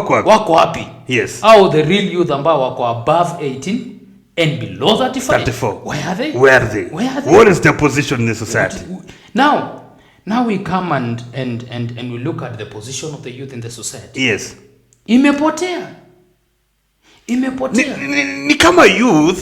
Wako wapi? Yes. Au the real youth ambao wako above 18 and below 34. Where are they? What is their position in the society? Now we come and we look at the position of the youth in the society. Yes. Imepotea. Ni kama youth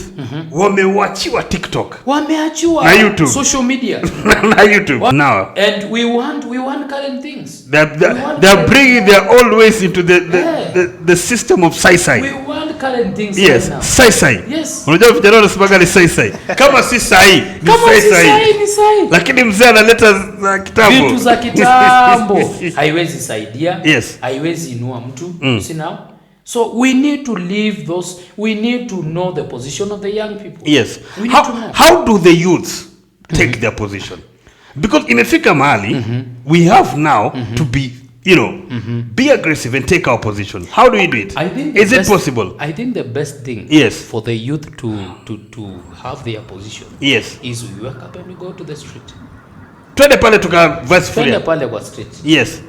wamewachiwa TikTok. Wameachiwa na YouTube. Social media. Na YouTube. Now. And we want current things. They're bringing their old ways into the system of sai. We want current things. Yes, right now. sai. Yes. Unajua vijana wanasemaga ni sai. Kama si sai, ni sai. Lakini mzee analeta za kitambo. Vitu za kitambo. Haiwezi saidia. Yes. Haiwezi inua mtu. See now? So we need to leave those. We need to know the position of the young people. Yes. We need to know. How do the youths take their position? Because imefika mahali, we have now to be, be aggressive and take our position. How do we do it? Is it possible? I think the best thing for the youth to have their position is we wake up and we go to the street. Twende pale tukavasi furia. Twende pale kwa street. Yes.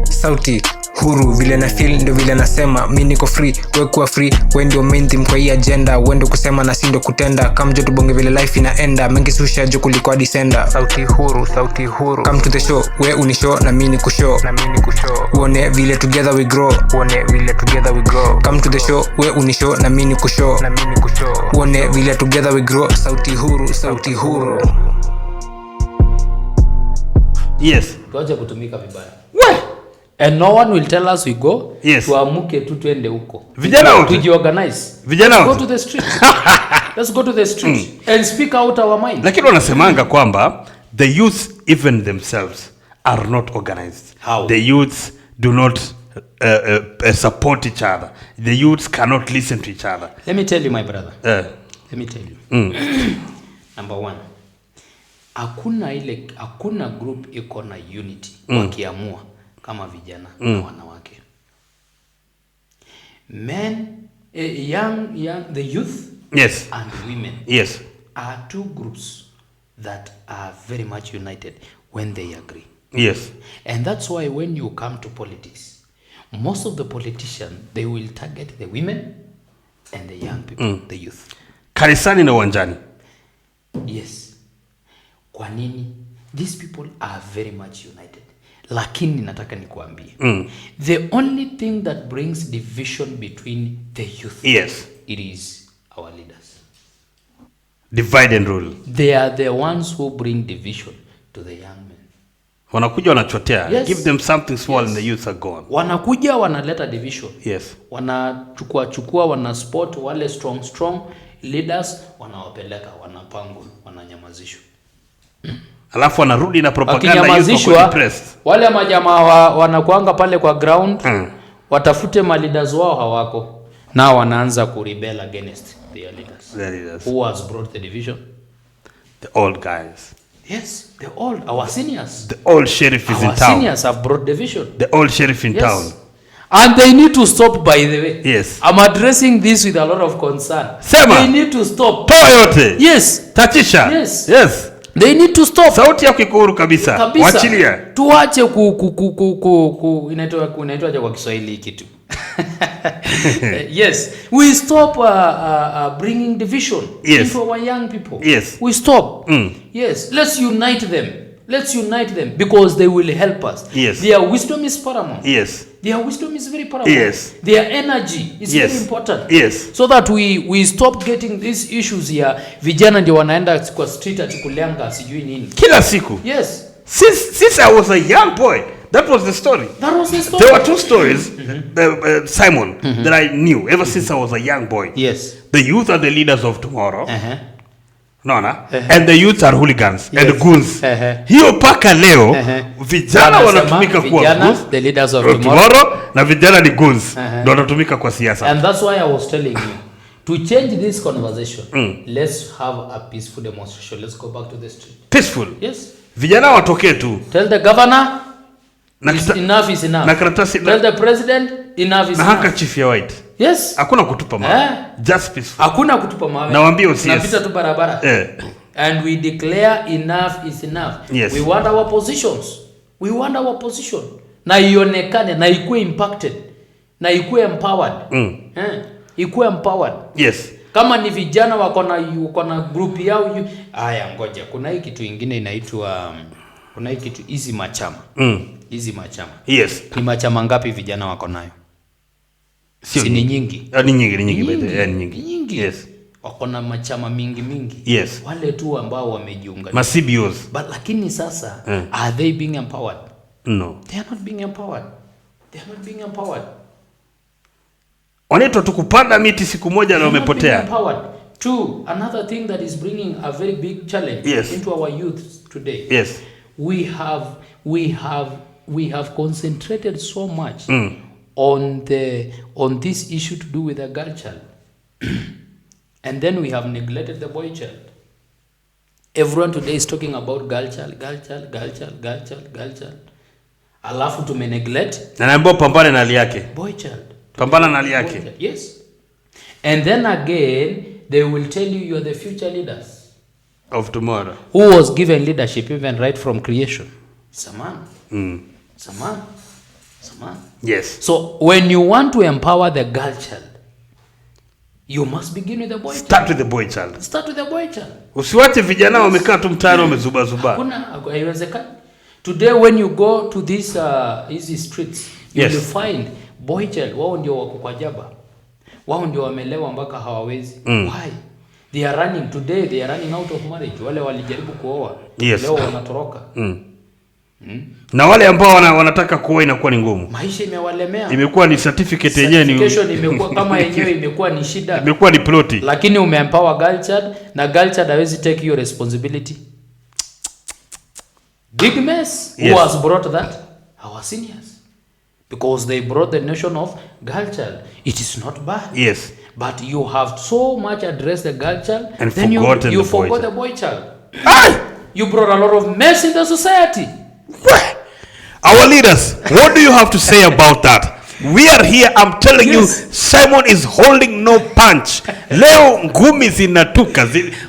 Sauti huru, vile na feel ndio vile nasema, mimi niko free, wewe kuwa free, wewe ndio main theme kwa hii agenda, wewe ndio kusema na si ndio kutenda, kama joto bonge vile life inaenda, mengi susha juu kuliko December. Sauti huru, come to the show, wewe unishow na mimi nikushow, uone vile together we grow, come to the show, wewe unishow na mimi nikushow, uone vile together we grow. Sauti huru. Yes. Tuache kutumika vibaya. And no one will tell us we go. Yes. Tuamuke tu twende huko. Vijana wote. Tujiorganize. Vijana wote. Go to the street. Let's go to the street and speak out our mind. Lakini wanasemanga kwamba the youth even themselves are not organized. How? The youths do not support each other. The youths cannot listen to each other. Let me tell you, my brother. Let me tell you. Number one. Hakuna group iko na unity wakiamua kama vijana na wanawake. Men, the youth and women are two groups that are very much united when they agree. Yes. And that's why when you come to politics, most of the politicians, they will target the women and the young people, the youth. Kanisani na uwanjani. Yes. Kwa nini? These people are very much united. Lakini nataka nikuambie. The only thing that brings division between the youth. Yes. It is our leaders. Divide and rule. They are the ones who bring division to the young men. Wanakuja wanachotea. Yes. Give them something small and the youth are gone. Wanakuja wanaleta division. Yes. Wanachukua wana sport wale strong leaders, wanawapeleka, wanapangwa, wananyamazishwa. Alafu wanarudi na propaganda yuko depressed. Wale majamaa wanakuanga pale kwa ground, watafute ma leaders wao hawako. Na wanaanza ku rebel against their leaders. Who has brought the division? The old guys. Yes, our seniors. The old sheriff is in town. Our seniors have brought division. The old sheriff in town. And they need to stop, by the way. Yes. I'm addressing this with a lot of concern. Sema. They need to stop. Toa yote. Yes. Tatisha. Yes. They need to stop. Sauti yako iko kabisa. Wachilia. Tuache inaitwa kwa Kiswahili kitu. Yes. We stop bringing division into our young people. Yes. We stop. Yes. Let's unite them because they will help us. Yes. Their wisdom is paramount. Yes. Their wisdom is very paramount. Yes. Their energy is very important. Yes. So that we stop getting these issues here. Vijana ndio wanaenda kwa street atikulenga sijui nini. Kila siku. Yes. Since I was a young boy, that was the story. There were two stories, Simon, that I knew ever since I was a young boy. Yes. The youth are the leaders of tomorrow. And the youths are hooligans and goons. Hiyo paka leo vijana wanatumika kuwa goons, the leaders of tomorrow na vijana ni goons ndio wanatumika kwa siasa. And that's why I was telling you to change this conversation. Let's have a peaceful demonstration. Let's go back to the street. Peaceful? Yes. Vijana watoke tu. Tell the governor enough is enough. Tell the president enough is enough. Haka chief ya white. Yes. Hakuna kutupa mawe. Just peaceful. Hakuna kutupa mawe. Nawaambia usiasi. Tunapita tu barabara. And we declare enough is enough. Yes. We want our positions. Na ionekane na ikuwe impacted. na ikuwe empowered. Ikuwe empowered. Yes. Kama ni vijana wako na group yao, haya ngoja, kuna hii kitu ingine inaitwa kuna hii kitu hizi machama. Hizi machama. Yes. Ni machama ngapi vijana wako nayo? Si ni nyingi. Ni nyingi by the way, ni nyingi. Yes. Wako na machama mingi. Yes. Wale tu ambao wamejiunga. Ma CBOs. But lakini sasa are they being empowered? No. They are not being empowered. Wanaitwa tu kupanda miti siku moja na wamepotea. Two, another thing that is bringing a very big challenge into our youth today. Yes. We have concentrated so much on this issue to do with the girl child. And then we have neglected the boy child. Everyone today is talking about girl child. Alafu tume neglect. Na naomba pambane na hali yake. Boy child. Pambana na hali yake. Yes. And then again, they will tell you are the future leaders of tomorrow. Who was given leadership even right from creation? It's a man. It's a man. Yes. So when you want to empower the girl child, you must begin with the boy child. Start with the boy child. Usiwache vijana wamekaa tu mtaani wamezuba. Hakuna, haiwezekani. Today when you go to these easy streets, you will find boy child, wao ndio wako kwa jaba. Wao ndio wamelewa mpaka hawawezi. Why? They are running out of marriage. Wale walijaribu kuoa. Leo wanatoroka. Na wale ambao wanataka kuoa inakuwa ni ngumu. Maisha imewalemea. Imekuwa ni certificate yenyewe ni imekuwa kama yenyewe imekuwa ni shida. Imekuwa ni ploti. Lakini umeempower girl child na girl child hawezi take your responsibility. Big mess. Who has brought that? Our seniors. Because they brought the notion of girl child. It is not bad. Yes. But you have so much addressed the girl child and then you forgot the boy child. You brought a lot of mess in the society. Our leaders, what do you have to say about that? We are here, I'm telling you, Simon is holding no punch. Leo ngumi zinatuka,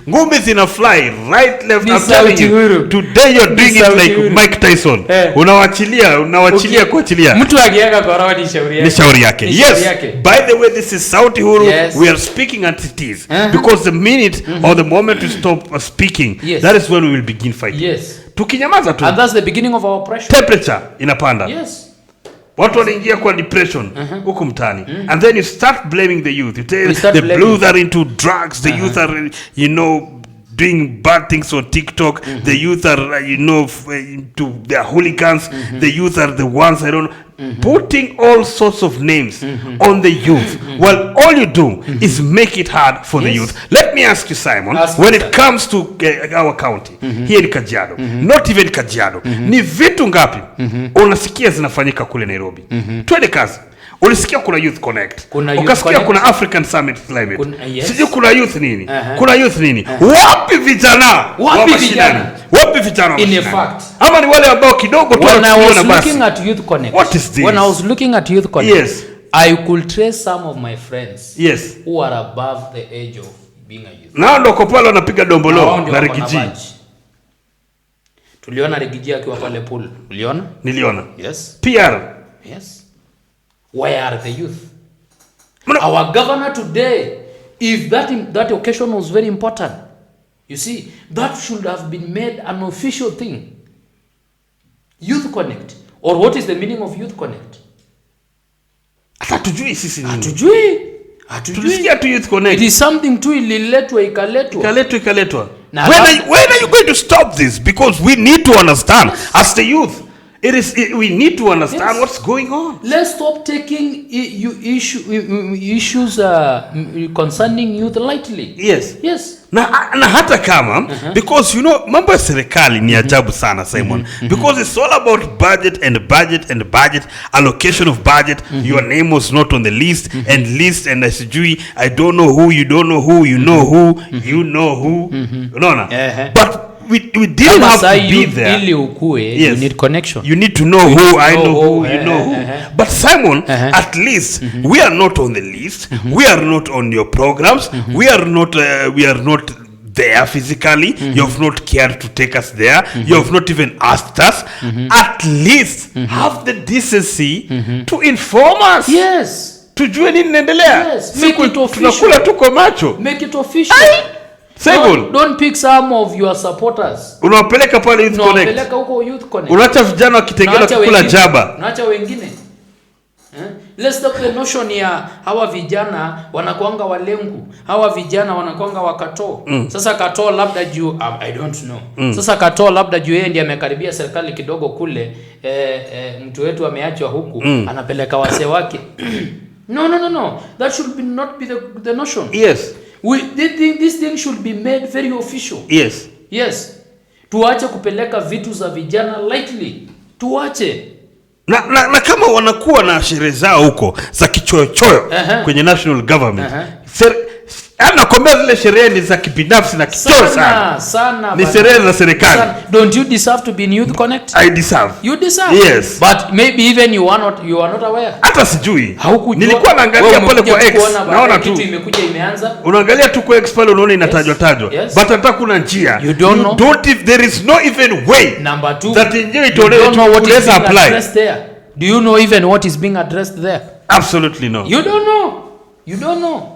ngumi zina fly right left. I'm telling you, today you're doing it like Mike Tyson. Unawachilia kuachilia. Mtu akiweka korona ni shauri yake. Yes. By the way, this is Sauti Huru. We are speaking at it is. Because the minute or the moment we stop speaking, that is when we will begin fighting. Yes. Tukinyamaza tu. And that's the beginning of our oppression. Temperature inapanda. Yes. Watu wanaingia kwa depression huko mtaani. And then you start blaming the youth. You tell the blues are into drugs, the youth are doing bad things on TikTok, the youth are into their hooligans, the youth are the ones putting all sorts of names on the youth. Well, all you do is make it hard for the youth. Let me ask you, Simon, when it comes to our county, here in Kajiado, not even Kajiado, ni vitu ngapi unasikia zinafanyika kule Nairobi? Twende kazi. Ulisikia kuna Youth Connect. Ukasikia kuna African Summit Climate. Sijui kuna youth nini? Kuna youth nini? Wapi vijana? Wapi vijana? In fact, ama ni wale ambao kidogo tu wanaona basi. Looking at Youth Connect. What is this? When I was looking at Youth Connect, I could trace some of my friends who are above the age of being a youth. Nao ndo kopalo wanapiga dombolo na Rigiji. Tuliona Rigiji akiwa pale pool. Uliona? Niliona. Yes. PR. Yes. Where are the youth? Our governor today, if that occasion was very important, you see, that should have been made an official thing. Youth Connect. Or what is the meaning of Youth Connect? Hatujui sisi nini. Hatujui. Tulisikia tu Youth Connect. It is something tu ikaletwa. When are you going to stop this? Because we need to understand as the youth. We need to understand what's going on. Let's stop taking issues concerning youth lightly. Yes. Na hata kama because mambo ya serikali ni ajabu sana, Simon. Because it's all about budget, allocation of budget. Your name was not on the list and SGU. I don't know who, you don't know who, you know who, you know who. But we didn't have to be there. You need connection. You need to know who, I know who, you know who. But Simon, at least we are not on the list. We are not on your programs. We are not there physically. You have not cared to take us there. You have not even asked us. At least have the decency to inform us. Yes. Tujue nini inaendelea. Yes. Make it official. Tunakula tuko macho. Make it official. Don't pick some of your supporters. Unawapeleka pale Youth Connect. Unawapeleka huko Youth Connect. Unaacha vijana wakitengela kukula jaba. Unaacha wengine. Let's stop the notion ya hawa vijana wanakuanga walengu. Hawa vijana wanakuanga wakatoo. Sasa katoo labda juu I don't know. Sasa katoo labda juu yeye ndiye amekaribia serikali kidogo kule mtu wetu ameachwa huku anapeleka wase wake. No. That should not be the notion. Yes. This thing should be made very official. Yes. Tuache kupeleka vitu za vijana lightly. Tuache. Na kama wanakuwa na sherehe zao huko za kichoyochoyo kwenye national government. Anakwambia zile sherehe ni za kibinafsi na kichoyo sana. Ni sherehe za serikali. Don't you deserve to be in Youth Connect? I deserve. You deserve. Yes. But maybe even you are not aware. Hata sijui. Nilikuwa naangalia pale kwa X. Naona tu imekuja imeanza. Unaangalia tu kwa X pale unaona inatajwa. Yes. But hata kuna njia. You don't know. There is no even way. Number 2. That yenyewe itolewe to apply. Do you know even what is being addressed there? Absolutely no. You don't know.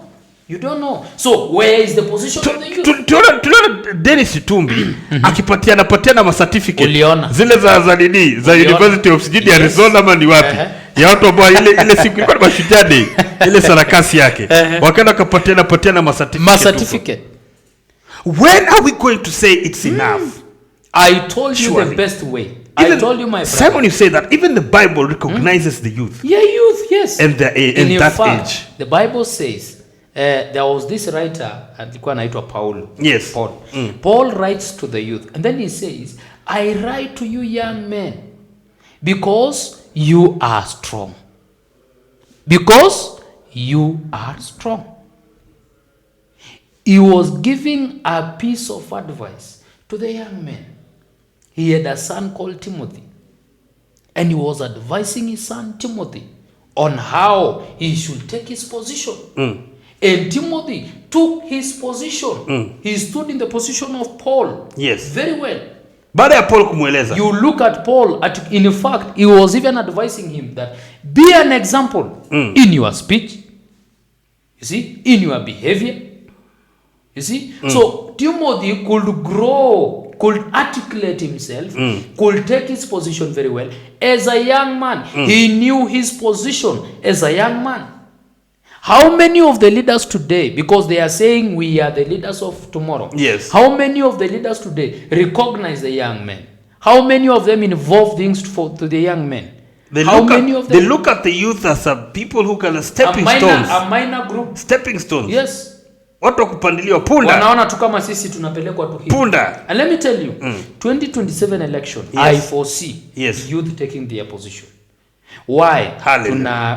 So where is the position of the youth? Tuliona Dennis Tumbi akipatiana ma certificate zile za University of Arizona ama ni wapi ya watu ambao ile siku ilikuwa mashujaa day ile sarakasi yake wakaenda kupatiana ma certificate. When are we going to say it's enough? I told you the best way. I told you, my friend. Simon, you say that even the Bible recognizes the youth. Yeah, youth, yes. And in that age. The Bible says there was this writer alikuwa anaitwa Paul. Yes. Paul. Paul writes to the youth and then he says, I write to you young men because you are strong. Because you are strong. He was giving a piece of advice to the young men. He had a son called Timothy. And he was advising his son Timothy on how he should take his position. And Timothy took his position. He stood in the position of Paul. Yes. Very well. Baada ya Paul kumweleza. You look at Paul, in fact, he was even advising him that be an example in your speech. You see? In your behavior. You see? So Timothy could grow, could articulate himself, could take his position very well. As a young man, he knew his position as a young man. How many of the leaders today, because they are saying we are the leaders of tomorrow. Yes. How many of the leaders today recognize the young men? How many of them involve things to the young men? They look at the youth as people who can stepping stones. A minor group. Stepping stones. Yes. Watu wa kupandiliwa punda. Wanaona tu kama sisi tunapelekwa tu hivi. Punda. And let me tell you, 2027 election, yes. I foresee youth taking their position. Why?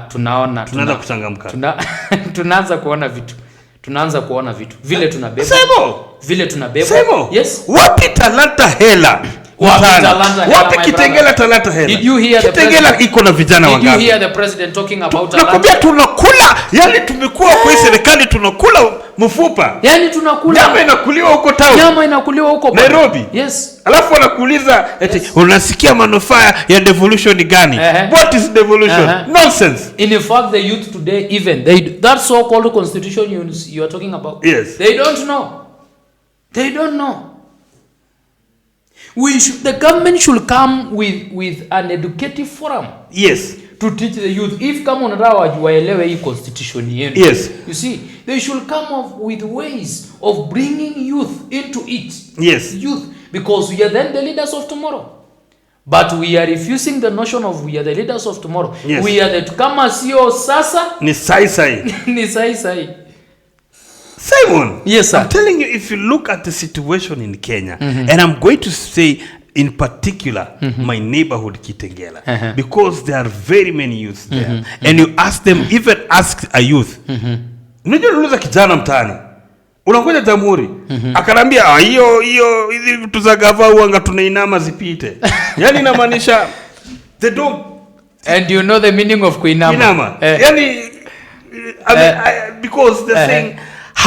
Tunaanza kuchangamka. Tunaanza kuona vitu. Vile tunabeba. Vile tunabeba. Yes. Wapi talanta hela? Wapi Kitengela talanta hela? Did you hear Kitengela iko na vijana wangapi? Did you hear the president talking about talanta? Nakwambia tunakula, yani tumekuwa kwa serikali tunakula mfupa. Yani tunakula. Nyama inakuliwa huko town. Nyama inakuliwa huko Nairobi. Yes. Alafu wanakuuliza eti unasikia manufaa ya devolution gani? What is devolution? Nonsense. In fact the youth today even that so called constitution you are talking about. Yes. They don't know. The government should come with an educative forum. Yes. To teach the youth. If kama unataka waelewe hii constitution yenu. Yes. You see, they should come up with ways of bringing youth into it. Yes. Youth. Because we are then the leaders of tomorrow. But we are refusing the notion of we are the leaders of tomorrow. Yes. We are the kama sio sasa. Ni sai. Ni sai. Simon, yes, sir. I'm telling you, if you look at the situation in Kenya, and I'm going to say in particular my neighborhood Kitengela, because there are very many youths there, and you ask them, even ask a youth, unajua uliza kijana mtaani, unakuja Jamhuri, akanambia hiyo hizi vitu za gava uanga tunainama zipite. Yani inamaanisha they don't. And you know the meaning of kuinama? Yani because they're saying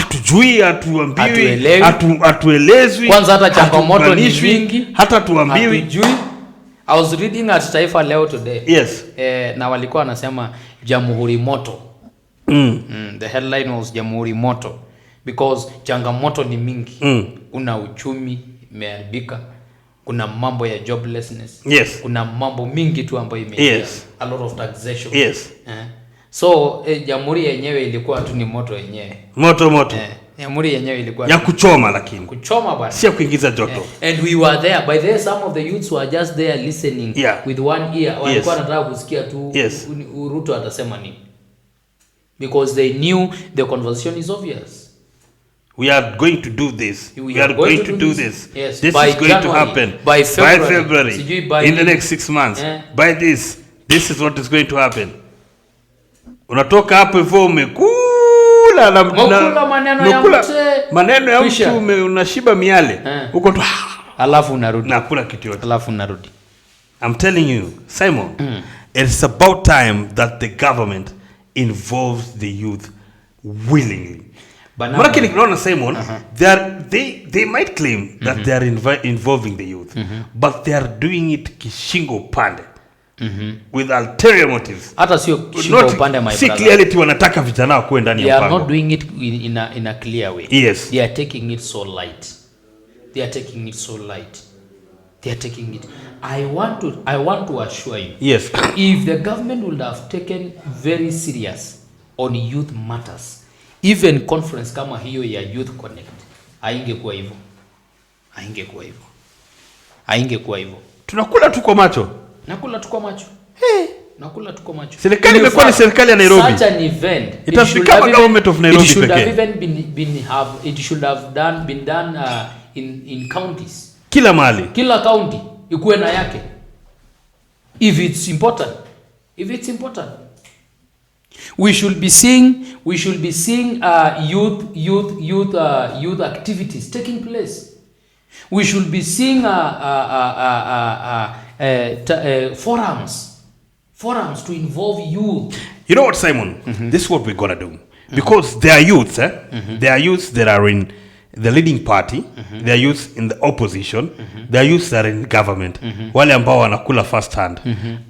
hatujui, hatuambiwi, hatuelezwi. Kwanza hata changamoto ni nyingi, hata tuambiwi. Hatujui. I was reading at Taifa Leo today. Yes. Na walikuwa wanasema Jamhuri moto. The headline was Jamhuri moto because changamoto ni mingi. Kuna uchumi imeharibika, kuna mambo ya joblessness. Yes. Kuna mambo mingi tu ambayo imeingia. Yes. A lot of taxation. Yes. So jamhuri yenyewe ilikuwa tu ni moto yenyewe. Moto. Jamhuri yenyewe ilikuwa ya kuchoma, lakini kuchoma bwana. Si ya kuingiza joto. And we were there. By the way, some of the youths were just there listening with one ear. Walikuwa wanataka kusikia tu Ruto atasema nini. Because they knew the conversation is obvious. We are going to do this. We are going to do this. Yes. This by is going January, to happen by February. In the next 6 months. By this is what is going to happen. Unatoka hapo hivyo umekula na maneno ya mtu unashiba miale. Uko tu alafu unarudi. Nakula kitu yote. Alafu unarudi. I'm telling you, Simon, it's about time that the government involves the youth willingly. But nikiona Simon, they might claim that they are involving the youth, but they are doing it kishingo pande. With ulterior motives. Hata sio kishingo upande, my brother. Si clearly wanataka vijana wakuwe ndani ya mpango. They are not doing it in a clear way. Yes. They are taking it so light. They are taking it so light. They are taking it. I want to assure you. Yes. If the government would have taken very serious on youth matters, even conference kama hiyo ya Youth Connect, haingekuwa hivyo. Haingekuwa hivyo. Tunakula tu kwa macho. Nakula tu kwa macho. Nakula tu kwa macho. Serikali imekuwa ni serikali ya Nairobi. Such an event. It has become a government of Nairobi. It should have even been done in counties. Kila mahali. Kila county ikuwe na yake. If it's important. We should be seeing youth activities taking place. We should be seeing forums to involve youth. You know what, Simon? This is what we're gonna do. Because there are youths, there are youths that are in the leading party, there are youths in the opposition, there are youths that are in government. Wale ambao wanakula first hand.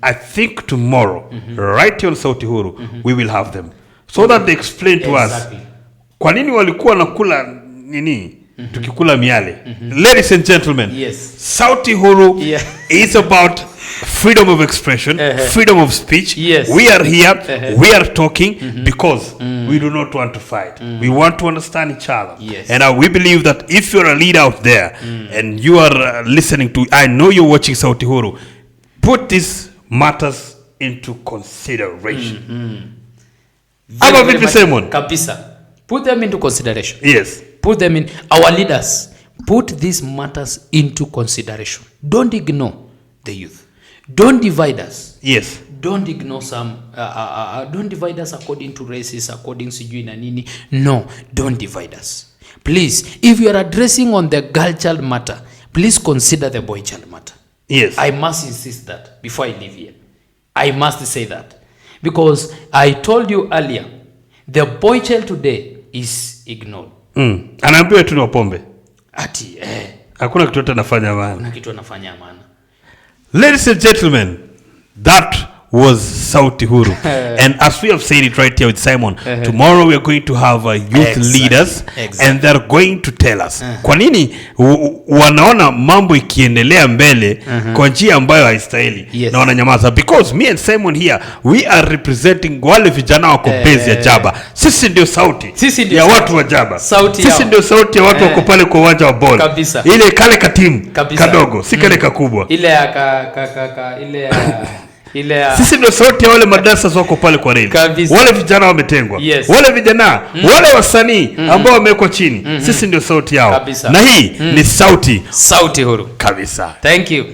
I think tomorrow, right here on Sauti Huru, we will have them. So that they explain to us, kwa nini walikuwa nakula nini? Tukikula miale. Ladies and gentlemen, Sauti Huru is about freedom of expression, freedom of speech. We are here, we are talking because we do not want to fight. We want to understand each other. And we believe that if you're a leader out there and you are listening to, I know you're watching Sauti Huru, put these matters into consideration. How about it, Simon? Kabisa. Put them into consideration. Yes. Put them in. Our leaders, put these matters into consideration. Don't ignore the youth. Don't divide us. Yes. Don't ignore some. Don't divide us according to races, according to sijui na nini. No, don't divide us. Please, if you are addressing on the girl child matter, please consider the boy child matter. Yes. I must insist that before I leave here. I must say that. Because I told you earlier, the boy child today is ignored. Anaambiwa tu na pombe. Ati hakuna kitu anafanya maana. Kuna kitu anafanya maana. Ladies and gentlemen, that was Sauti Huru. And as we have said it right here with Simon, tomorrow we are going to have youth leaders and they're going to tell us kwa nini wanaona mambo ikiendelea mbele kwa njia ambayo haistahili na wananyamaza. Because me and Simon here, we are representing wale vijana wako base ya Jaba. Sisi ndio sauti ya watu wa Jaba. Sisi ndio sauti ya watu wako pale kwa uwanja wa ball. Ile kale katimu kadogo, si kale kakubwa. Ile sisi ndio sauti ya wale madarasa wako pale kwa reli. Wale vijana wametengwa. Wale vijana, wale wasanii ambao wamewekwa chini. Sisi ndio sauti yao. Na hii ni Sauti Huru. Kabisa. Thank you.